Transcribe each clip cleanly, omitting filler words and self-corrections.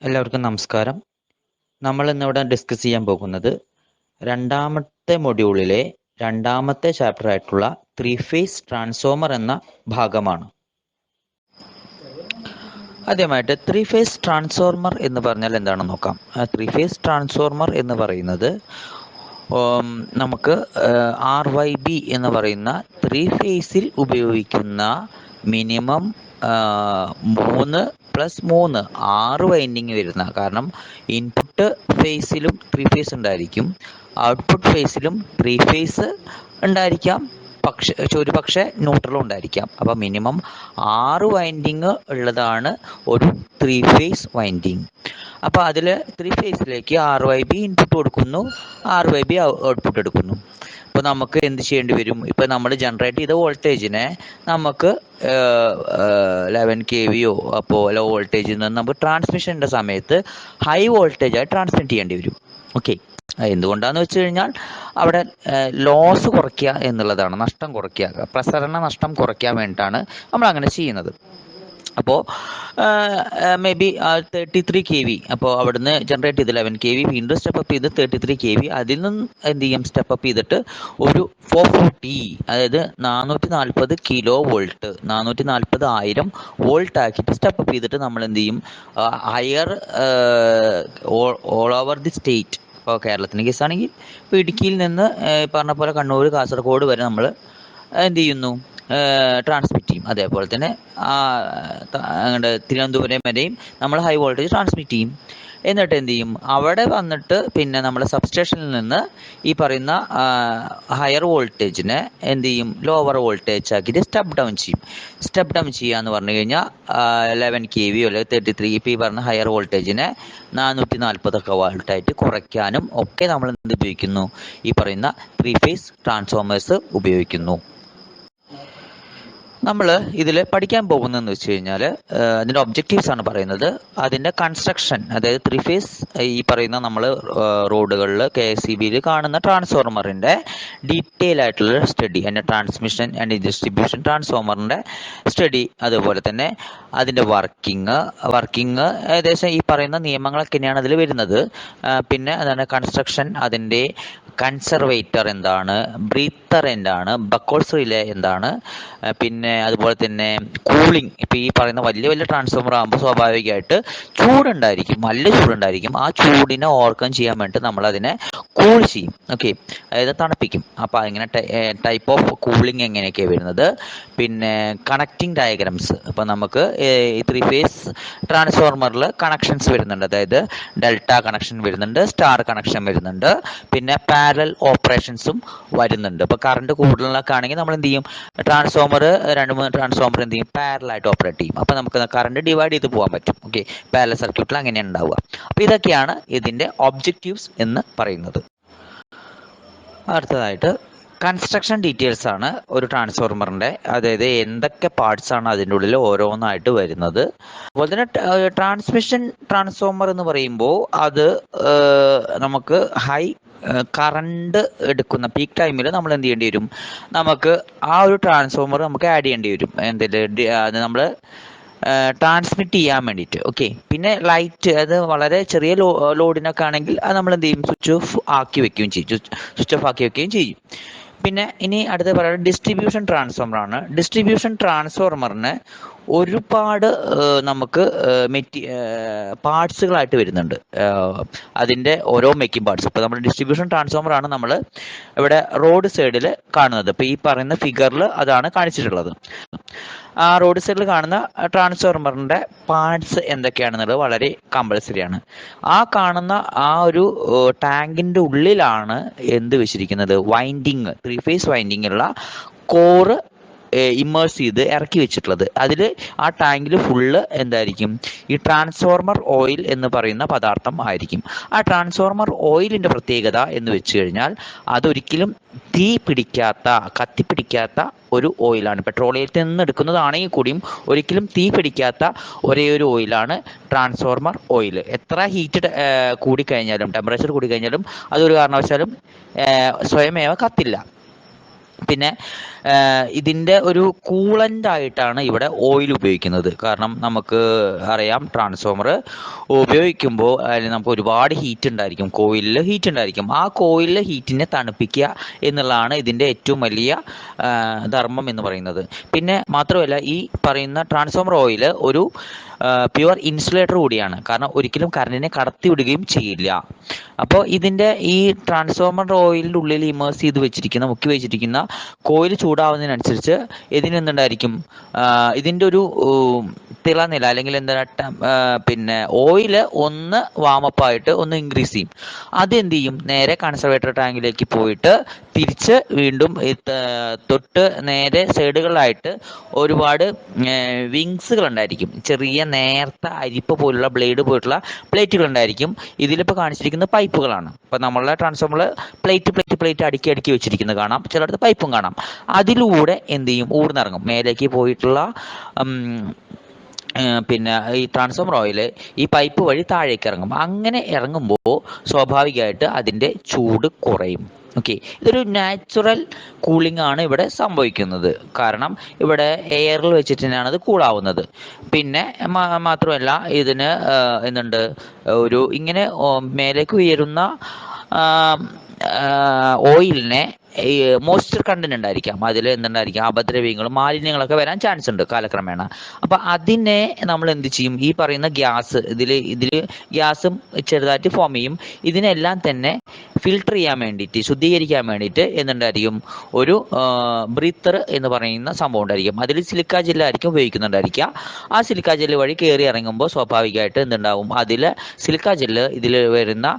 എല്ലാവർക്കും നമസ്കാരം. നമ്മൾ ഇന്നിവിടെ ഡിസ്കസ് ചെയ്യാൻ പോകുന്നത് രണ്ടാമത്തെ മൊഡ്യൂളിലെ രണ്ടാമത്തെ ചാപ്റ്റർ ആയിട്ടുള്ള ത്രീ ഫേസ് ട്രാൻസ്ഫോമർ എന്ന ഭാഗമാണ്. ആദ്യമായിട്ട് ത്രീ ഫേസ് ട്രാൻസ്ഫോമർ എന്ന് പറഞ്ഞാൽ എന്താണെന്ന് നോക്കാം. ത്രീ ഫേസ് ട്രാൻസ്ഫോമർ എന്ന് പറയുന്നത് നമുക്ക് RYB എന്ന് പറയുന്ന ത്രീ ഫേസിൽ ഉപയോഗിക്കുന്ന മിനിമം 3+3 6 വൈൻഡിങ് വരുന്ന, കാരണം ഇൻപുട്ട് ഫേസിലും ത്രീ ഫേസ് ഉണ്ടായിരിക്കും, ഔട്ട്പുട്ട് ഫേസിലും ത്രീ ഫേസ് ഉണ്ടായിരിക്കാം, ഒരു പക്ഷേ ന്യൂട്രലും ഉണ്ടായിരിക്കാം. അപ്പം മിനിമം 6 വൈൻഡിങ് ഉള്ളതാണ് ഒരു ത്രീ ഫേസ് വൈൻഡിങ്. അപ്പോൾ അതിൽ ത്രീ ഫേസിലേക്ക് RYB ഇൻപുട്ട് കൊടുക്കുന്നു, RYB ഔട്ട്പുട്ട് എടുക്കുന്നു. ഇപ്പോൾ നമുക്ക് എന്ത് ചെയ്യേണ്ടി വരും? ഇപ്പോൾ നമ്മൾ ജനറേറ്റ് ചെയ്ത വോൾട്ടേജിനെ നമുക്ക് 11 kV അപ്പോൾ ലോ വോൾട്ടേജിൽ നിന്ന് നമുക്ക് ട്രാൻസ്മിഷൻ്റെ സമയത്ത് ഹൈ വോൾട്ടേജായി ട്രാൻസ്മിറ്റ് ചെയ്യേണ്ടി വരും. ഓക്കെ, എന്തുകൊണ്ടാന്ന് വെച്ച് കഴിഞ്ഞാൽ അവിടെ ലോസ് കുറയ്ക്കുക എന്നുള്ളതാണ്, നഷ്ടം കുറയ്ക്കുക, പ്രസരണ നഷ്ടം കുറയ്ക്കാൻ വേണ്ടിയിട്ടാണ് നമ്മൾ അങ്ങനെ ചെയ്യുന്നത്. അപ്പോൾ മേ ബി 33 kV, അപ്പോൾ അവിടുന്ന് ജനറേറ്റ് ചെയ്ത് 11 kV വീണ്ടും സ്റ്റെപ്പ് ചെയ്ത് 33 kV, അതിൽ നിന്ന് എന്ത് ചെയ്യും, സ്റ്റെപ്പ് ചെയ്തിട്ട് ഒരു 440, അതായത് 440 kV 440,000 വോൾട്ട് ആക്കിയിട്ട് സ്റ്റെപ്പ് ചെയ്തിട്ട് നമ്മൾ എന്ത് ചെയ്യും, higher all over the state. ഇപ്പോൾ കേരളത്തിൻ്റെ കേസാണെങ്കിൽ ഇപ്പോൾ ഇടുക്കിയിൽ നിന്ന് പറഞ്ഞ പോലെ കണ്ണൂർ, കാസർഗോഡ് വരെ നമ്മൾ എന്ത് ചെയ്യുന്നു, ട്രാൻസ്മിറ്റ് ചെയ്യും. അതേപോലെ തന്നെ അങ്ങോട്ട് തിരുവനന്തപുരം വരെയും നമ്മൾ ഹൈ വോൾട്ടേജ് ട്രാൻസ്മിറ്റ് ചെയ്യും. എന്നിട്ട് എന്ത് ചെയ്യും, അവിടെ വന്നിട്ട് പിന്നെ നമ്മൾ സബ്സ്റ്റേഷനിൽ നിന്ന് ഈ പറയുന്ന ഹയർ വോൾട്ടേജിനെ എന്ത് ചെയ്യും, ലോവർ വോൾട്ടേജ് ആക്കിയിട്ട് സ്റ്റെപ്പ് ഡൗൺ ചെയ്യും. സ്റ്റെപ്പ് ഡൗൺ ചെയ്യുക എന്ന് പറഞ്ഞു കഴിഞ്ഞാൽ 11 kV അല്ലെങ്കിൽ 33 ഇപ്പോൾ ഈ പറഞ്ഞ ഹയർ വോൾട്ടേജിനെ 440 വോൾട്ടായിട്ട് കുറയ്ക്കാനും ഒക്കെ നമ്മൾ എന്ത് ഉപയോഗിക്കുന്നു, ഈ പറയുന്ന ത്രീ ഫേസ് ട്രാൻസ്ഫോമേഴ്സ് ഉപയോഗിക്കുന്നു. നമ്മൾ ഇതിൽ പഠിക്കാൻ പോകുന്നതെന്ന് വെച്ച് കഴിഞ്ഞാൽ അതിൻ്റെ ഒബ്ജക്റ്റീവ്സ് ആണ് പറയുന്നത്. അതിൻ്റെ കൺസ്ട്രക്ഷൻ, അതായത് ത്രീ ഫേസ് ഈ പറയുന്ന നമ്മൾ റോഡുകളിൽ KSEBയിൽ കാണുന്ന ട്രാൻസ്ഫോർമറിൻ്റെ ഡീറ്റെയിൽ ആയിട്ടുള്ള സ്റ്റഡി, അതിൻ്റെ ട്രാൻസ്മിഷൻ ആൻഡ് ഡിസ്ട്രിബ്യൂഷൻ ട്രാൻസ്ഫോമറിൻ്റെ സ്റ്റഡി, അതുപോലെ തന്നെ അതിൻ്റെ വർക്കിംഗ് ഏകദേശം ഈ പറയുന്ന നിയമങ്ങളൊക്കെ തന്നെയാണ് അതിൽ വരുന്നത്. പിന്നെ അതാണ് കൺസ്ട്രക്ഷൻ, അതിൻ്റെ കൺസർവേറ്റർ എന്താണ്, ബ്രീത്തർ എന്താണ്, ബക്കോൾസ് റിലേ എന്താണ്, പിന്നെ അതുപോലെ തന്നെ കൂളിംഗ്. ഇപ്പോൾ ഈ പറയുന്ന വലിയ വലിയ ട്രാൻസ്ഫോമർ ആകുമ്പോൾ സ്വാഭാവികമായിട്ട് ചൂടുണ്ടായിരിക്കും, നല്ല ചൂടുണ്ടായിരിക്കും. ആ ചൂടിനെ ഓവർകം ചെയ്യാൻ വേണ്ടിയിട്ട് നമ്മളതിനെ കൂൾ ചെയ്യും. ഓക്കെ, അതായത് തണുപ്പിക്കും. അപ്പോൾ അങ്ങനെ ടൈപ്പ് ഓഫ് കൂളിംഗ് എങ്ങനെയൊക്കെയാണ് വരുന്നത്. പിന്നെ കണക്റ്റിംഗ് ഡയഗ്രാംസ്, അപ്പോൾ നമുക്ക് ഈ ത്രീ ഫേസ് ട്രാൻസ്ഫോർമറിൽ കണക്ഷൻസ് വരുന്നുണ്ട്, അതായത് ഡെൽറ്റ കണക്ഷൻ വരുന്നുണ്ട്, സ്റ്റാർ കണക്ഷൻ വരുന്നുണ്ട്, പിന്നെ പാരലൽ ഓപ്പറേഷൻസും വരുന്നുണ്ട്. ഇപ്പോൾ കറണ്ട് കൂടുതലൊക്കെ ആണെങ്കിൽ നമ്മൾ എന്ത് ചെയ്യും, ട്രാൻസ്ഫോമർ 2-3 ട്രാൻസ്ഫോമർ എന്ത് ചെയ്യും, പാരലായിട്ട് ഓപ്പറേറ്റ് ചെയ്യും. അപ്പോൾ നമുക്ക് കറണ്ട് ഡിവൈഡ് ചെയ്ത് പോകാൻ പറ്റും. ഓക്കെ, പാരലൽ സർക്യൂട്ടിൽ അങ്ങനെയാണ് ഉണ്ടാവുക. അപ്പോൾ ഇതൊക്കെയാണ് ഇതിൻ്റെ ഒബ്ജക്റ്റീവ്സ് എന്ന് പറയുന്നത്. അടുത്തതായിട്ട് കൺസ്ട്രക്ഷൻ ഡീറ്റെയിൽസ് ആണ് ഒരു ട്രാൻസ്ഫോർമറിൻ്റെ, അതായത് എന്തൊക്കെ പാർട്സ് ആണ് അതിൻ്റെ ഉള്ളിൽ ഓരോന്നായിട്ട് വരുന്നത്. അതുപോലെ തന്നെ ട്രാൻസ്മിഷൻ ട്രാൻസ്ഫോമർ എന്ന് പറയുമ്പോൾ അത് നമുക്ക് ഹൈ കറണ്ട് എടുക്കുന്ന പീക്ക് ടൈമിൽ നമ്മൾ എന്ത് ചെയ്യേണ്ടി വരും, നമുക്ക് ആ ഒരു ട്രാൻസ്ഫോമർ നമുക്ക് ആഡ് ചെയ്യേണ്ടി വരും, അത് നമ്മൾ ട്രാൻസ്മിറ്റ് ചെയ്യാൻ വേണ്ടിയിട്ട്. ഓക്കെ, പിന്നെ ലൈറ്റ്, അത് വളരെ ചെറിയ ലോഡിനൊക്കെ ആണെങ്കിൽ അത് നമ്മൾ എന്ത് ചെയ്യും, സ്വിച്ച് ഓഫ് ആക്കി വെക്കുകയും ചെയ്യും. പിന്നെ ഇനി അടുത്ത് പറയുന്നത് ഡിസ്ട്രിബ്യൂഷൻ ട്രാൻസ്ഫോമറാണ്. ഡിസ്ട്രിബ്യൂഷൻ ട്രാൻസ്ഫോർമറിന് ഒരുപാട് നമുക്ക് പാർട്സുകളായിട്ട് വരുന്നുണ്ട്, അതിൻ്റെ ഓരോ മേക്കിംഗ് പാർട്സ്. ഇപ്പോൾ നമ്മൾ ഡിസ്ട്രിബ്യൂഷൻ ട്രാൻസ്ഫോമറാണ് നമ്മൾ ഇവിടെ റോഡ് സൈഡിൽ കാണുന്നത്. ഇപ്പോൾ ഈ പറയുന്ന ഫിഗറിൽ അതാണ് കാണിച്ചിട്ടുള്ളത്. ആ റോഡ് സൈഡിൽ കാണുന്ന ട്രാൻസ്ഫോർമറിൻ്റെ പാർട്സ് എന്തൊക്കെയാണെന്നുള്ളത് വളരെ കമ്പൽസറിയാണ്. ആ കാണുന്ന ആ ഒരു ടാങ്കിൻ്റെ ഉള്ളിലാണ് എന്ത് വെച്ചിരിക്കുന്നത്, വൈൻഡിങ്, ത്രീ ഫേസ് വൈൻഡിങ് ഉള്ള കോറ് ഇമ്മേഴ്സ് ചെയ്ത് ഇറക്കി വെച്ചിട്ടുള്ളത്. അതിൽ ആ ടാങ്കിൽ ഫുള്ള് എന്തായിരിക്കും, ഈ ട്രാൻസ്ഫോർമർ ഓയിൽ എന്ന് പറയുന്ന പദാർത്ഥം ആയിരിക്കും. ആ ട്രാൻസ്ഫോർമർ ഓയിലിൻ്റെ പ്രത്യേകത എന്ന് വെച്ച് കഴിഞ്ഞാൽ അതൊരിക്കലും കത്തിപ്പിടിക്കാത്ത ഒരു ഓയിലാണ്. പെട്രോളിയത്തിൽ നിന്ന് എടുക്കുന്നതാണെങ്കിൽ കൂടിയും ഒരിക്കലും തീ പിടിക്കാത്ത ഒരേ ഒരു ഓയിലാണ് ട്രാൻസ്ഫോർമർ ഓയിൽ. എത്ര ഹീറ്റ് കൂടിക്കഴിഞ്ഞാലും, ടെമ്പറേച്ചർ കൂടിക്കഴിഞ്ഞാലും അതൊരു കാരണവശാലും സ്വയമേവ കത്തില്ല. പിന്നെ ഇതിൻ്റെ ഒരു കൂളൻ്റ് ആയിട്ടാണ് ഇവിടെ ഓയിൽ ഉപയോഗിക്കുന്നത്. കാരണം നമുക്ക് അറിയാം ട്രാൻസ്ഫോമർ ഉപയോഗിക്കുമ്പോൾ അതിൽ നമുക്ക് ഒരുപാട് ഹീറ്റ് ഉണ്ടായിരിക്കും, കോയിലിൽ ഹീറ്റ് ഉണ്ടായിരിക്കും. ആ കോയിലിലെ ഹീറ്റിനെ തണുപ്പിക്കുക എന്നുള്ളതാണ് ഇതിൻ്റെ ഏറ്റവും വലിയ ധർമ്മം എന്ന് പറയുന്നത്. പിന്നെ മാത്രമല്ല ഈ പറയുന്ന ട്രാൻസ്ഫോമർ ഓയിൽ ഒരു പ്യുവർ ഇൻസുലേറ്റർ കൂടിയാണ്. കാരണം ഒരിക്കലും കറണ്ടിനെ കടത്തി വിടുകയും ചെയ്യില്ല. അപ്പോൾ ഇതിൻ്റെ ഈ ട്രാൻസ്ഫോമർ ഓയിലിൻ്റെ ഉള്ളിൽ ഇമേഴ്സ് ചെയ്ത് വെച്ചിരിക്കുന്ന മുക്കി വെച്ചിരിക്കുന്ന കോയിൽ ചൂടാവുന്നതിനനുസരിച്ച് ഇതിനെന്തുണ്ടായിരിക്കും, ഇതിൻ്റെ ഒരു തിളനില അല്ലെങ്കിൽ എന്താ പിന്നെ ഓയിൽ ഒന്ന് വാമപ്പായിട്ട് ഒന്ന് ഇൻക്രീസ് ചെയ്യും. അതെന്ത് ചെയ്യും, നേരെ കൺസർവേറ്റർ ടാങ്കിലേക്ക് പോയിട്ട് തിരിച്ച് വീണ്ടും തൊട്ട് നേരെ സൈഡുകളിലായിട്ട് ഒരുപാട് വിങ്സുകൾ ഉണ്ടായിരിക്കും. ചെറിയ നേർത്ത അരിപ്പ പോലുള്ള ബ്ലേഡ് പോലുള്ള പ്ലേറ്റുകൾ ഉണ്ടായിരിക്കും. ഇതിലിപ്പോൾ കാണിച്ചിരിക്കുന്ന പൈപ്പുകളാണ്. ഇപ്പം നമ്മളുടെ ട്രാൻസ്ഫോമറിൽ പ്ലേറ്റ് അടുക്കി വെച്ചിരിക്കുന്നത് കാണാം, ചിലയിടത്ത് പൈപ്പും കാണാം. അതിലൂടെ എന്ത് ചെയ്യും, ഊർന്നിറങ്ങും മേലേക്ക് പോയിട്ടുള്ള പിന്നെ ഈ ട്രാൻസ്ഫോമർ ഓയിൽ ഈ പൈപ്പ് വഴി താഴേക്ക് ഇറങ്ങും. അങ്ങനെ ഇറങ്ങുമ്പോൾ സ്വാഭാവികമായിട്ട് അതിൻ്റെ ചൂട് കുറയും. ഓക്കെ, ഇതൊരു നാച്ചുറൽ കൂളിംഗ് ആണ് ഇവിടെ സംഭവിക്കുന്നത്. കാരണം ഇവിടെ എയറിൽ വെച്ചിട്ട് തന്നെയാണ് അത് കൂളാവുന്നത്. പിന്നെ മാത്രമല്ല ഇതിന് എന്തുണ്ട്, ഒരു ഇങ്ങനെ മേലേക്ക് ഉയരുന്ന ഓയിലിനെ ഈ മോയ്സ്ചർ കണ്ടന്റ് ഉണ്ടായിരിക്കാം, അതിൽ എന്തുണ്ടായിരിക്കാം, അപദ്രവ്യങ്ങളും മാലിന്യങ്ങളൊക്കെ വരാൻ ചാൻസ് ഉണ്ട് കാലക്രമേണ. അപ്പൊ അതിനെ നമ്മൾ എന്ത് ചെയ്യും, ഈ പറയുന്ന ഗ്യാസ് ഇതിൽ ഗ്യാസും ചെറുതായിട്ട് ഫോം ചെയ്യും. ഇതിനെല്ലാം തന്നെ ഫിൽട്ടർ ചെയ്യാൻ വേണ്ടിയിട്ട്, ശുദ്ധീകരിക്കാൻ വേണ്ടിയിട്ട് എന്തുണ്ടായിരിക്കും, ഒരു ബ്രീത്തർ എന്ന് പറയുന്ന സംഭവം ഉണ്ടായിരിക്കും. അതിൽ സിലിക്ക ജെല്ലായിരിക്കും ഉപയോഗിക്കുന്നുണ്ടായിരിക്കുക. ആ സിലിക്ക ജെല്ല് വഴി കയറി ഇറങ്ങുമ്പോൾ സ്വാഭാവികമായിട്ട് എന്തുണ്ടാവും, അതിൽ സിലിക്ക ജെല്ല് ഇതിൽ വരുന്ന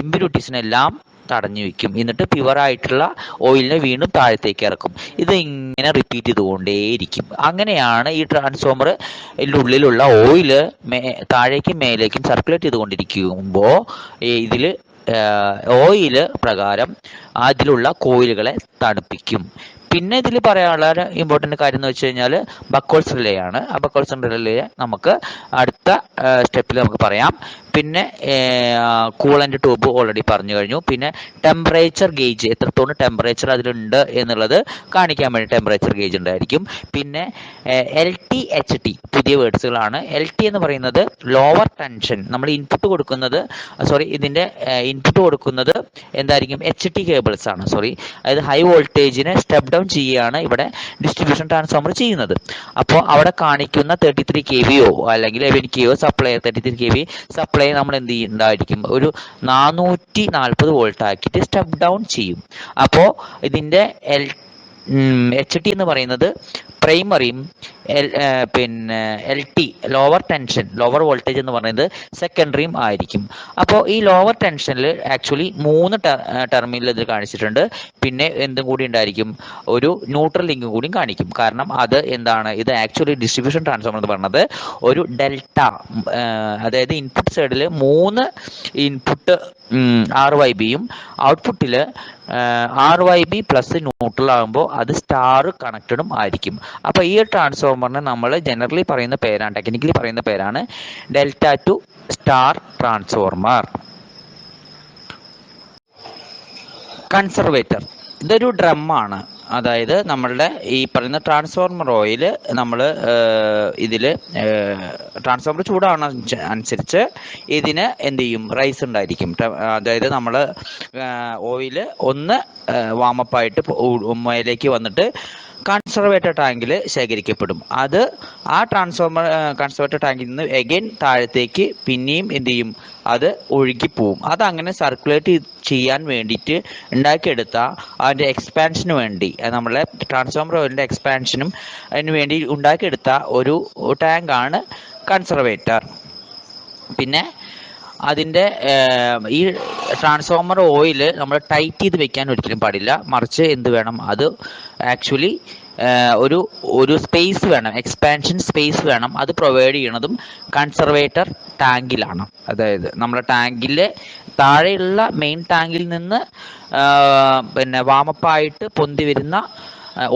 ഇമ്പ്യൂരിറ്റീസിനെല്ലാം തടഞ്ഞു വെക്കും. എന്നിട്ട് പ്യുവറായിട്ടുള്ള ഓയിലിനെ വീണ്ടും താഴത്തേക്ക് ഇറക്കും. ഇത് ഇങ്ങനെ റിപ്പീറ്റ് ചെയ്തുകൊണ്ടേയിരിക്കും. അങ്ങനെയാണ് ഈ ട്രാൻസ്ഫോമറിൻ്റെ ഉള്ളിലുള്ള ഓയില് താഴേക്കും മേലേക്കും സർക്കുലേറ്റ് ചെയ്തുകൊണ്ടിരിക്കുമ്പോൾ ഇതിൽ ഓയില് പ്രകാരം അതിലുള്ള കോയിലുകളെ തണുപ്പിക്കും. പിന്നെ ഇതിൽ പറയാനുള്ള ഇമ്പോർട്ടൻ്റ് കാര്യം എന്ന് വെച്ച് കഴിഞ്ഞാൽ ബക്കോൾസ് റിലേ ആണ്. ആ ബക്കോൾസ് റിലേ നമുക്ക് അടുത്ത സ്റ്റെപ്പിൽ നമുക്ക് പറയാം. പിന്നെ കൂളൻ്റ് ട്യൂബ് ഓൾറെഡി പറഞ്ഞു കഴിഞ്ഞു. പിന്നെ ടെമ്പറേച്ചർ ഗേജ്, എത്രത്തോളം ടെമ്പറേച്ചർ അതിലുണ്ട് എന്നുള്ളത് കാണിക്കാൻ വേണ്ടി ടെമ്പറേച്ചർ ഗേജ് ഉണ്ടായിരിക്കും. പിന്നെ LT HT പുതിയ വേർഡ്സുകളാണ്. LT എന്ന് പറയുന്നത് ലോവർ ടെൻഷൻ, നമ്മൾ ഇൻപുട്ട് കൊടുക്കുന്നത് ഇതിൻ്റെ ഇൻപുട്ട് കൊടുക്കുന്നത് എന്തായിരിക്കും, HT കേബിൾസ് ആണ്. അതായത് ഹൈ വോൾട്ടേജിനെ സ്റ്റെപ്പ് ഡൗൺ ചെയ്യുകയാണ് ഇവിടെ ഡിസ്ട്രിബ്യൂഷൻ ട്രാൻസ്ഫോമർ ചെയ്യുന്നത്. അപ്പോൾ അവിടെ കാണിക്കുന്ന 33 kVയോ അല്ലെങ്കിൽ 11 kVയോ സപ്ലൈ, 33 kV സപ്ലൈ നമ്മൾ എന്ത് ചെയ്യുന്നുണ്ടായിരിക്കും, ഒരു 440 വോൾട്ട് ആക്കിയിട്ട് സ്റ്റെപ്പ് ഡൗൺ ചെയ്യും. അപ്പോൾ ഇതിൻ്റെ HT എന്ന് പറയുന്നത് പ്രൈമറിയും പിന്നെ LT lower tension, lower voltage എന്ന് പറയുന്നത് സെക്കൻഡറിയും ആയിരിക്കും. അപ്പോൾ ഈ ലോവർ ടെൻഷനിൽ ആക്ച്വലി 3 ടെർമിനൽ ഇതിൽ കാണിച്ചിട്ടുണ്ട്. പിന്നെ എന്തും കൂടി ഉണ്ടായിരിക്കും, ഒരു ന്യൂട്രൽ ലിങ്കും കൂടി കാണിക്കും. കാരണം അത് എന്താണ്, ഇത് ആക്ച്വലി ഡിസ്ട്രിബ്യൂഷൻ ട്രാൻസ്ഫോമർ എന്ന് പറയുന്നത് ഒരു ഡെൽറ്റ, അതായത് ഇൻപുട്ട് സൈഡിൽ 3 ഇൻപുട്ട് RYBയും ഔട്ട്പുട്ടിൽ RYB പ്ലസ് ന്യൂട്രൽ ആകുമ്പോൾ അത് സ്റ്റാർ കണക്റ്റഡും ആയിരിക്കും. അപ്പോൾ ഈ ട്രാൻസ്ഫോമറിനെ നമ്മൾ ജനറലി പറയുന്ന പേരാണ്, ടെക്നിക്കലി പറയുന്ന പേരാണ് delta to star transformer. Conservator ഇതൊരു ഡ്രമ്മാണ്. അതായത് നമ്മളുടെ ഈ പറയുന്ന ട്രാൻസ്ഫോർമർ ഓയിൽ നമ്മൾ ഇതിൽ ട്രാൻസ്ഫോമർ ചൂടാവുന്ന അനുസരിച്ച് ഇതിന് എന്ത് ചെയ്യും, റൈസ് ഉണ്ടായിരിക്കും. അതായത് നമ്മൾ ഓയിൽ ഒന്ന് വാമപ്പായിട്ട് മേലേക്ക് വന്നിട്ട് കൺസർവേറ്റർ ടാങ്കിൽ ശേഖരിക്കപ്പെടും. അത് ആ കൺസർവേറ്റർ ടാങ്കിൽ നിന്ന് എഗൈൻ താഴത്തേക്ക് പിന്നെയും എന്ത് ചെയ്യും, അത് ഒഴുകിപ്പോവും. അതങ്ങനെ സർക്കുലേറ്റ് ചെയ്യാൻ വേണ്ടിയിട്ട് ഉണ്ടാക്കിയെടുത്ത അതിൻ്റെ എക്സ്പാൻഷന് വേണ്ടി, നമ്മളെ ട്രാൻസ്ഫോമർ ഓയിലിൻ്റെ എക്സ്പാൻഷനും അതിന് വേണ്ടി ഉണ്ടാക്കിയെടുത്ത ഒരു ടാങ്കാണ് കൺസർവേറ്റർ. പിന്നെ അതിൻ്റെ ഈ ട്രാൻസ്ഫോമർ ഓയിൽ നമ്മൾ ടൈറ്റ് ചെയ്ത് വെക്കാൻ ഒരിക്കലും പാടില്ല. മറിച്ച് എന്ത് വേണം, അത് ആക്ച്വലി ഒരു സ്പേസ് വേണം, എക്സ്പാൻഷൻ സ്പേസ് വേണം. അത് പ്രൊവൈഡ് ചെയ്യണതും കൺസർവേറ്റർ ടാങ്കിലാണ്. അതായത് നമ്മുടെ ടാങ്കിലെ താഴെയുള്ള മെയിൻ ടാങ്കിൽ നിന്ന് പിന്നെ വാമപ്പായിട്ട് പൊന്തി വരുന്ന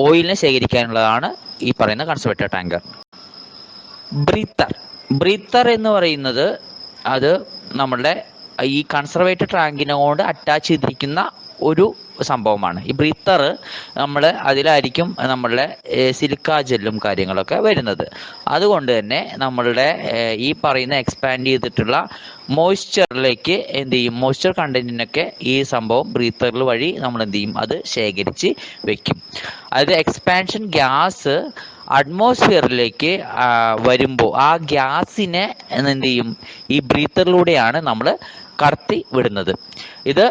ഓയിലിനെ ശേഖരിക്കാനുള്ളതാണ് ഈ പറയുന്ന കൺസർവേറ്റർ ടാങ്കർ. ബ്രീത്തർ എന്ന് പറയുന്നത് അത് നമ്മളുടെ ഈ കൺസർവേറ്റർ ടാങ്കിനോട് അറ്റാച്ച് ചെയ്തിരിക്കുന്ന ഒരു സംഭവമാണ്. ഈ ബ്രീത്തർ നമ്മൾ അതിലായിരിക്കും നമ്മളുടെ സിലിക്ക ജെല്ലും കാര്യങ്ങളൊക്കെ വരുന്നത്. അതുകൊണ്ട് തന്നെ നമ്മളുടെ ഈ പറയുന്ന എക്സ്പാൻഡ് ചെയ്തിട്ടുള്ള മോയ്സ്ചറിലേക്ക് എന്ത് ചെയ്യും, മോയ്സ്ചർ കണ്ടന്റിനൊക്കെ ഈ സംഭവം ബ്രീത്തറിൽ വഴി നമ്മൾ എന്ത് ചെയ്യും, അത് ശേഖരിച്ച് വെക്കും. അതായത് എക്സ്പാൻഷൻ ഗ്യാസ് അറ്റ്മോസ്ഫിയറിലേക്ക് വരുമ്പോൾ ആ ഗ്യാസിനെ എന്ത് ചെയ്യും, ഈ ബ്രീത്തറിലൂടെയാണ് നമ്മൾ കടത്തി വിടുന്നത്. ഇത്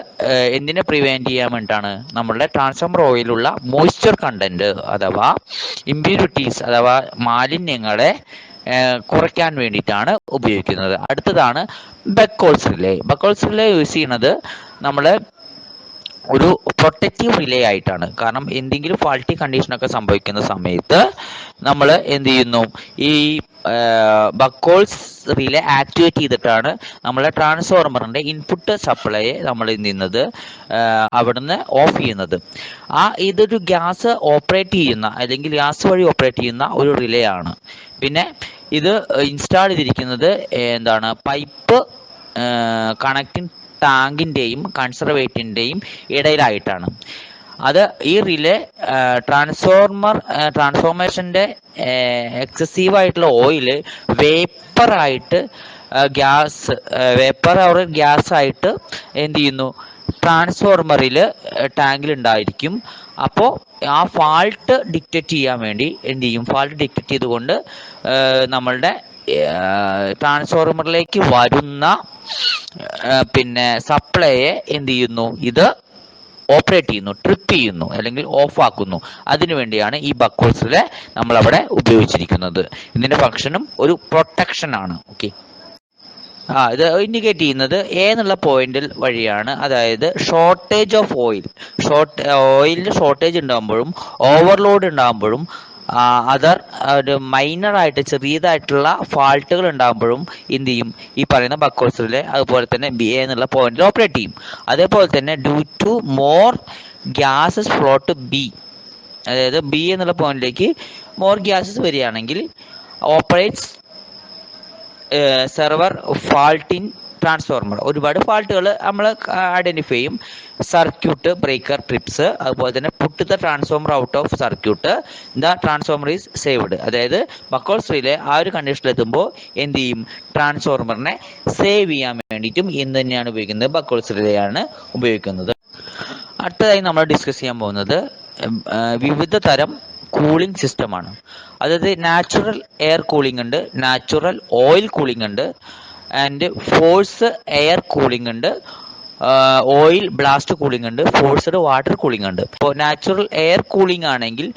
എന്തിനെ പ്രിവെന്റ് ചെയ്യാൻ വേണ്ടിയിട്ടാണ്, നമ്മളുടെ ട്രാൻസ്ഫോമർ ഓയിലുള്ള മോയ്സ്ചർ കണ്ടന്റ് അഥവാ ഇമ്പ്യൂരിറ്റീസ് അഥവാ മാലിന്യങ്ങളെ കുറയ്ക്കാൻ വേണ്ടിയിട്ടാണ് ഉപയോഗിക്കുന്നത്. അടുത്തതാണ് ബക്കോൾസ് റിലേ. ബക്കോൾസ് റിലേ യൂസ് ചെയ്യുന്നത് നമ്മൾ ഒരു പ്രൊട്ടക്റ്റീവ് റിലേ ആയിട്ടാണ്. കാരണം എന്തെങ്കിലും ഫാൾട്ടി കണ്ടീഷനൊക്കെ സംഭവിക്കുന്ന സമയത്ത് നമ്മൾ എന്ത് ചെയ്യുന്നു, ഈ ബക്കോൾസ് റിലേ ആക്ടിവേറ്റ് ചെയ്തിട്ടാണ് നമ്മളെ ട്രാൻസ്ഫോർമറിന്റെ ഇൻപുട്ട് സപ്ലൈയെ നമ്മൾ എന്ത് ചെയ്യുന്നത്, അവിടുന്ന് ഓഫ് ചെയ്യുന്നത്. ഇതൊരു ഗ്യാസ് ഓപ്പറേറ്റ് ചെയ്യുന്ന അല്ലെങ്കിൽ ഗ്യാസ് വഴി ഓപ്പറേറ്റ് ചെയ്യുന്ന ഒരു റിലേ ആണ്. പിന്നെ ഇത് ഇൻസ്റ്റാൾ ചെയ്തിരിക്കുന്നത് എന്താണ്, പൈപ്പ് കണക്റ്റിംഗ് ടാങ്കിന്റെയും കൺസർവേറ്ററിന്റെയും ഇടയിലായിട്ടാണ്. അത് ഈ റിലേ ട്രാൻസ്ഫോർമേഷന്റെ എക്സസീവ് ആയിട്ടുള്ള ഓയിൽ വേപ്പറായിട്ട് ഗ്യാസ് ആയിട്ട് എന്ത് ചെയ്യുന്നു, ട്രാൻസ്ഫോർമറിൽ ടാങ്കിൽ ഉണ്ടായിരിക്കും. അപ്പോൾ ആ ഫാൾട്ട് ഡിറ്റക്ട് ചെയ്യാൻ വേണ്ടി എന്ത് ചെയ്യും, ഫാൾട്ട് ഡിറ്റക്ട് ചെയ്തുകൊണ്ട് നമ്മളുടെ ട്രാൻസ്ഫോർമറിലേക്ക് വരുന്ന പിന്നെ സപ്ലൈയെ എന്ത് ചെയ്യുന്നു, ഇത് ഓപ്പറേറ്റ് ചെയ്യുന്നു, ട്രിപ്പ് ചെയ്യുന്നു അല്ലെങ്കിൽ ഓഫ് ആക്കുന്നു. അതിനുവേണ്ടിയാണ് ഈ ബക്കോൾസിലെ നമ്മൾ അവിടെ ഉപയോഗിച്ചിരിക്കുന്നത്. ഇതിന്റെ ഫംഗ്ഷനും ഒരു പ്രൊട്ടക്ഷൻ ആണ്. ഓക്കെ, ഇത് ഇൻഡിക്കേറ്റ് ചെയ്യുന്നത് എ എന്നുള്ള പോയിന്റിൽ വഴിയാണ്. അതായത് ഷോർട്ടേജ് ഓഫ് ഓയിലിന് ഷോർട്ടേജ് ഉണ്ടാകുമ്പോഴും ഓവർലോഡ് ഉണ്ടാകുമ്പോഴും ഒരു മൈനറായിട്ട് ചെറിയതായിട്ടുള്ള ഫാൾട്ടുകൾ ഉണ്ടാകുമ്പോഴും എന്ത് ചെയ്യും, ഈ പറയുന്ന ബക്കോൾസിലെ അതുപോലെ തന്നെ ബി എ എന്നുള്ള പോയിന്റിൽ ഓപ്പറേറ്റ് ചെയ്യും. അതേപോലെ തന്നെ due to more gases flow to B, അതായത് ബി എന്നുള്ള പോയിന്റിലേക്ക് മോർ ഗ്യാസസ് വരികയാണെങ്കിൽ operates server fault in transformer. ഒരുപാട് ഫാൾട്ടുകൾ നമ്മൾ ഐഡന്റിഫൈ ചെയ്യും. സർക്യൂട്ട് ബ്രേക്കർ ട്രിപ്സ്, അതുപോലെ തന്നെ put the transformer out of circuit, the transformer is saved. അതായത് ബക്കോൾസ് റിലേ ആ ഒരു കണ്ടീഷനിൽ എത്തുമ്പോൾ എന്ത് ചെയ്യും, ട്രാൻസ്ഫോർമറിനെ സേവ് ചെയ്യാൻ വേണ്ടിയിട്ടും എന്ത് തന്നെയാണ് ഉപയോഗിക്കുന്നത്, ബക്കോൾസ് റിലേ ആണ് ഉപയോഗിക്കുന്നത്. അടുത്തതായി നമ്മൾ ഡിസ്കസ് ചെയ്യാൻ പോകുന്നത് വിവിധ തരം കൂളിംഗ് സിസ്റ്റമാണ്. അതായത് നാച്ചുറൽ എയർ കൂളിംഗ് ഉണ്ട്, നാച്ചുറൽ ഓയിൽ കൂളിംഗ് ഉണ്ട്, ആൻഡ് ഫോഴ്സ് എയർ കൂളിംഗ് ഉണ്ട്, ഓയിൽ ബ്ലാസ്റ്റ് കൂളിംഗ് ഉണ്ട്, ഫോഴ്സ്ഡ് വാട്ടർ കൂളിംഗ് ഉണ്ട്. ഇപ്പോൾ നാച്ചുറൽ എയർ കൂളിംഗ് ആണെങ്കിൽ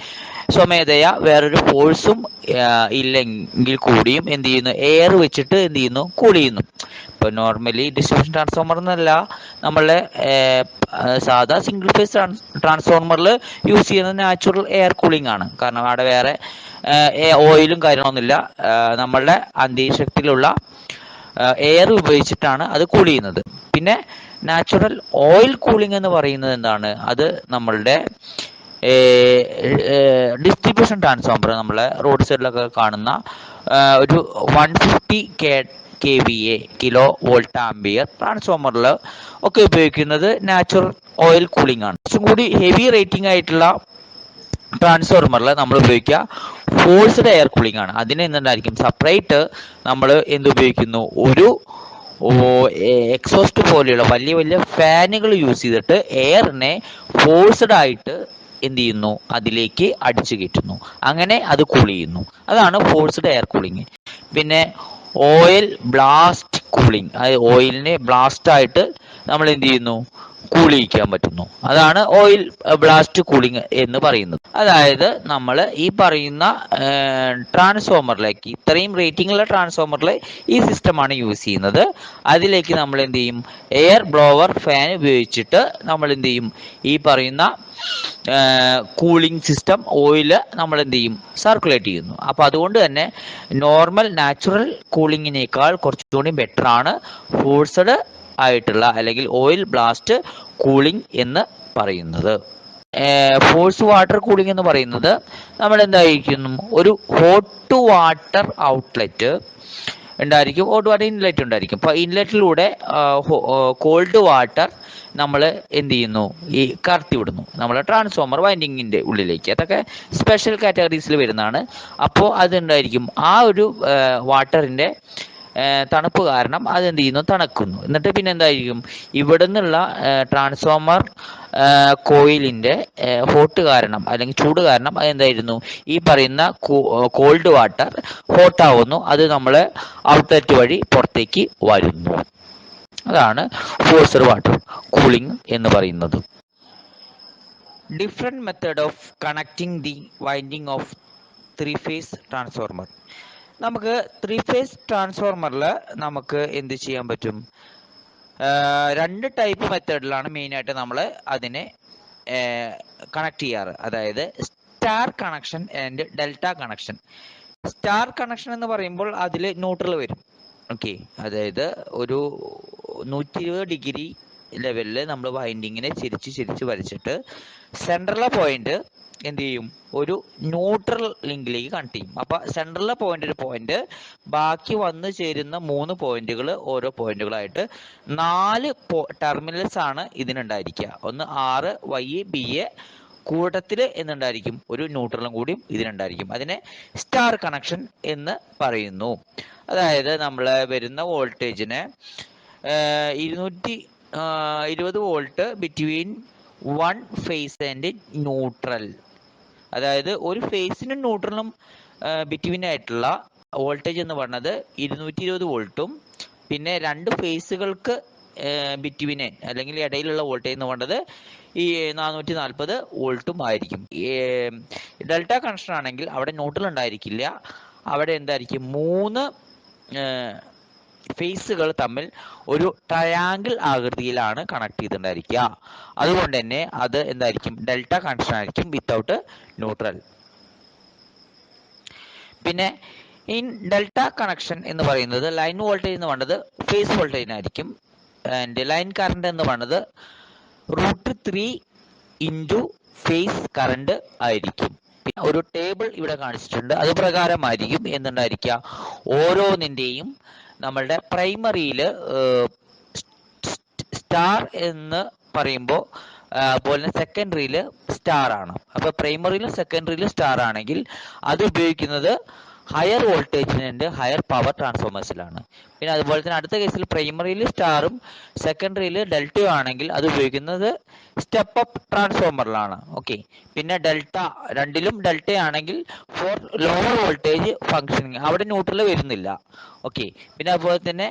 സ്വമേധയാ വേറൊരു ഫോഴ്സും ഇല്ലെങ്കിൽ കൂടിയും എന്ത് ചെയ്യുന്നു, എയർ വെച്ചിട്ട് എന്ത് ചെയ്യുന്നു, കൂൾ ചെയ്യുന്നു. ഇപ്പോൾ നോർമലി ഡിസ്ട്രിബ്യൂഷൻ ട്രാൻസ്ഫോമർ എന്നല്ല, നമ്മളെ സാധാ സിംഗിൾ ഫേസ് ട്രാൻസ്ഫോർമറിൽ യൂസ് ചെയ്യുന്നത് നാച്ചുറൽ എയർ കൂളിംഗ് ആണ്. കാരണം അവിടെ വേറെ ഓയിലും കാര്യങ്ങളൊന്നുമില്ല, നമ്മളുടെ അന്തരീക്ഷത്തിലുള്ള എയർ ഉപയോഗിച്ചിട്ടാണ് അത് കൂൾ ചെയ്യുന്നത്. പിന്നെ നാച്ചുറൽ ഓയിൽ കൂളിംഗ് എന്ന് പറയുന്നത് എന്താണ്, അത് നമ്മളുടെ ഡിസ്ട്രിബ്യൂഷൻ ട്രാൻസ്ഫോമർ, നമ്മളെ റോഡ് സൈഡിലൊക്കെ കാണുന്ന ഒരു 150 kVA കിലോ വോൾട്ട് ആംബിയർ ട്രാൻസ്ഫോമറിൽ ഒക്കെ ഉപയോഗിക്കുന്നത് നാച്ചുറൽ ഓയിൽ കൂളിംഗ് ആണ്. കുറച്ചും കൂടി ഹെവി റേറ്റിംഗ് ആയിട്ടുള്ള ട്രാൻസ്ഫോർമറിൽ നമ്മൾ ഉപയോഗിക്കുക ഫോഴ്സ്ഡ് എയർ കൂളിംഗ് ആണ്. അതിന് എന്തുണ്ടായിരിക്കും, സെപ്പറേറ്റ് നമ്മൾ ഉപയോഗിക്കുന്നു, ഒരു എക്സോസ്റ്റ് പോലെയുള്ള വലിയ വലിയ ഫാനുകൾ യൂസ് ചെയ്തിട്ട് എയറിനെ ഫോഴ്സ്ഡ് ആയിട്ട് എന്ത് ചെയ്യുന്നു, അതിലേക്ക് അടിച്ചു കയറ്റുന്നു, അങ്ങനെ അത് കൂൾ ചെയ്യുന്നു. അതാണ് ഫോഴ്സ്ഡ് എയർ കൂളിംഗ്. പിന്നെ ഓയിൽ ബ്ലാസ്റ്റ് കൂളിംഗ്, അതായത് ഓയിലിനെ ബ്ലാസ്റ്റ് ആയിട്ട് നമ്മൾ എന്ത് ചെയ്യുന്നു, കൂൾ ചെയ്യിക്കാൻ പറ്റുന്നു. അതാണ് ഓയിൽ ബ്ലാസ്റ്റ് കൂളിംഗ് എന്ന് പറയുന്നത്. അതായത് നമ്മൾ ഈ പറയുന്ന ട്രാൻസ്ഫോമറിലേക്ക്, ഇത്രയും റേറ്റിംഗ് ഉള്ള ട്രാൻസ്ഫോമറിൽ ഈ സിസ്റ്റമാണ് യൂസ് ചെയ്യുന്നത്. അതിലേക്ക് നമ്മൾ എന്ത് ചെയ്യും, എയർ ബ്ലോവർ ഫാൻ ഉപയോഗിച്ചിട്ട് നമ്മൾ എന്ത് ചെയ്യും, ഈ പറയുന്ന കൂളിംഗ് സിസ്റ്റം ഓയിൽ നമ്മൾ എന്ത് ചെയ്യും, സർക്കുലേറ്റ് ചെയ്യുന്നു. അപ്പോൾ അതുകൊണ്ട് തന്നെ നോർമൽ നാച്ചുറൽ കൂളിങ്ങിനേക്കാൾ കുറച്ചുകൂടി ബെറ്റർ ആണ് ഫോഴ്സ്ഡ് ആയിട്ടുള്ള അല്ലെങ്കിൽ ഓയിൽ ബ്ലാസ്റ്റ് കൂളിംഗ് എന്ന് പറയുന്നത്. ഫോഴ്സ് വാട്ടർ കൂളിംഗ് എന്ന് പറയുന്നത് നമ്മൾ എന്തായിരിക്കും, ഒരു ഹോട്ട് വാട്ടർ ഔട്ട്ലെറ്റ് ഉണ്ടായിരിക്കും, ഹോട്ട് വാട്ടർ ഇൻലെറ്റ് ഉണ്ടായിരിക്കും. അപ്പോൾ ഇൻലെറ്റിലൂടെ കോൾഡ് വാട്ടർ നമ്മൾ എന്ത് ചെയ്യുന്നു, ഈ കടത്തി വിടുന്നു നമ്മളെ ട്രാൻസ്ഫോമർ വൈൻഡിങ്ങിൻ്റെ ഉള്ളിലേക്ക്. അതൊക്കെ സ്പെഷ്യൽ കാറ്റഗറീസിൽ വരുന്നതാണ്. അപ്പോൾ അതുണ്ടായിരിക്കും ആ ഒരു വാട്ടറിൻ്റെ തണുപ്പ് കാരണം അതെന്ത് ചെയ്യുന്നു, തണുക്കുന്നു. എന്നിട്ട് പിന്നെ എന്തായിരിക്കും, ഇവിടെ നിന്നുള്ള ട്രാൻസ്ഫോമർ കോയിലിൻ്റെ ഹോട്ട് കാരണം അല്ലെങ്കിൽ ചൂട് കാരണം അതെന്തായിരുന്നു, ഈ പറയുന്ന കോൾഡ് വാട്ടർ ഹോട്ടാവുന്നു. അത് നമ്മൾ ഔട്ട്ലെറ്റ് വഴി പുറത്തേക്ക് വരുന്നു. അതാണ് ഫോഴ്സ്ഡ് വാട്ടർ കൂളിംഗ് എന്ന് പറയുന്നത്. Different method of connecting the winding of 3-phase transformer. നമുക്ക് 3-phase ട്രാൻസ്ഫോർമറിൽ നമുക്ക് എന്ത് ചെയ്യാൻ പറ്റും, 2 ടൈപ്പ് മെത്തേഡിലാണ് മെയിനായിട്ട് നമ്മൾ അതിനെ കണക്ട് ചെയ്യാറ്. അതായത് star connection and delta connection. Star connection എന്ന് പറയുമ്പോൾ അതിൽ ന്യൂട്രൽ വരും. ഓക്കെ, അതായത് ഒരു 120 ഡിഗ്രി ലെവലിൽ നമ്മൾ വൈൻഡിങ്ങിനെ ചിരിച്ച് വരച്ചിട്ട് സെൻട്രലിലെ പോയിന്റ് എന്ത് ചെയ്യും, ഒരു ന്യൂട്രൽ ലിങ്കിലേക്ക് കണക്ട് ചെയ്യും. അപ്പൊ സെൻട്രലിലെ പോയിന്റ് ഒരു പോയിന്റ്, ബാക്കി വന്നു ചേരുന്ന 3 പോയിന്റുകൾ ഓരോ പോയിന്റുകളായിട്ട് 4 ടെർമിനൽസ് ആണ് ഇതിനുണ്ടായിരിക്കുക. ഒന്ന് RYBA കൂട്ടത്തിൽ എന്നുണ്ടായിരിക്കും ഒരു ന്യൂട്രലും കൂടി ഇതിനുണ്ടായിരിക്കും. അതിനെ സ്റ്റാർ കണക്ഷൻ എന്ന് പറയുന്നു. അതായത് നമ്മൾ വരുന്ന വോൾട്ടേജിനെ 220 volt between 1 phase and neutral. അതായത് ഒരു ഫേസിനും ന്യൂട്രലും ബിറ്റ്വീൻ ആയിട്ടുള്ള വോൾട്ടേജ് എന്ന് പറയുന്നത് 220 വോൾട്ടും പിന്നെ 2 ഫേസുകൾക്ക് ബിറ്റ്വീൻ അല്ലെങ്കിൽ ഇടയിലുള്ള വോൾട്ടേജ് എന്ന് പറയുന്നത് ഈ 440 വോൾട്ടും ആയിരിക്കും. ഡെൽറ്റ കണക്ഷൻ ആണെങ്കിൽ അവിടെ ന്യൂട്രൽ ഉണ്ടായിരിക്കില്ല. അവിടെ എന്തായിരിക്കും, 3 ഫേസുകൾ തമ്മിൽ ഒരു ട്രയാങ്കിൾ ആകൃതിയിലാണ് കണക്ട് ചെയ്തിട്ടുണ്ടായിരിക്കുക. അതുകൊണ്ട് തന്നെ അത് എന്തായിരിക്കും, ഡെൽറ്റ കണക്ഷൻ ആയിരിക്കും വിത്തൗട്ട് ന്യൂട്രൽ. പിന്നെ ഈ ഡെൽറ്റ കണക്ഷൻ എന്ന് പറയുന്നത് ലൈൻ വോൾട്ടേജ് എന്ന് പറയുന്നത് ഫേസ് വോൾട്ടേജിനായിരിക്കും. ആൻഡ് ലൈൻ കറണ്ട് എന്ന് പറയുന്നത് √3 ഇൻറ്റു ഫേസ് കറണ്ട് ആയിരിക്കും. പിന്നെ ഒരു ടേബിൾ ഇവിടെ കാണിച്ചിട്ടുണ്ട്. അത് പ്രകാരമായിരിക്കും എന്തുണ്ടായിരിക്കുക, ഓരോന്നിൻ്റെയും നമ്മളുടെ പ്രൈമറിയിൽ സ്റ്റാർ എന്ന് പറയുമ്പോൾ അതുപോലെ തന്നെ സെക്കൻഡറിയിൽ സ്റ്റാർ ആണ്. അപ്പോൾ പ്രൈമറിയിലും സെക്കൻഡറിയിലും സ്റ്റാർ ആണെങ്കിൽ അത് ഉപയോഗിക്കുന്നത് higher voltage and higher power ട്രാൻസ്ഫോമേഴ്സിലാണ്. പിന്നെ അതുപോലെ തന്നെ അടുത്ത കേസിൽ പ്രൈമറിയിൽ സ്റ്റാറും സെക്കൻഡറിയിൽ ഡെൽറ്റയും ആണെങ്കിൽ അത് ഉപയോഗിക്കുന്നത് സ്റ്റെപ്പ് അപ്പ് ട്രാൻസ്ഫോമറിലാണ്. ഓക്കെ, പിന്നെ ഡെൽറ്റ രണ്ടിലും ഡെൽറ്റ ആണെങ്കിൽ ഫോർ ലോവർ വോൾട്ടേജ് ഫംഗ്ഷനിങ്, അവിടെ ന്യൂട്രൽ വരുന്നില്ല. ഓക്കെ, പിന്നെ അതുപോലെ തന്നെ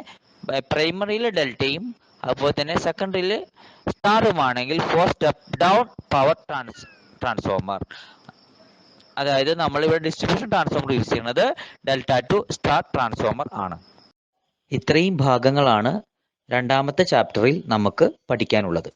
പ്രൈമറിയിൽ ഡെൽറ്റയും അതുപോലെ തന്നെ സെക്കൻഡറിയിൽ സ്റ്റാറുമാണെങ്കിൽ for step down power transformer. അതായത് നമ്മളിവിടെ ഡിസ്ട്രിബ്യൂഷൻ ട്രാൻസ്ഫോമർ യൂസ് ചെയ്യുന്നത് ഡെൽറ്റ ടു സ്റ്റാർ ട്രാൻസ്ഫോമർ ആണ്. ഇത്രയും ഭാഗങ്ങളാണ് 2ാമത്തെ ചാപ്റ്ററിൽ നമുക്ക് പഠിക്കാനുള്ളത്.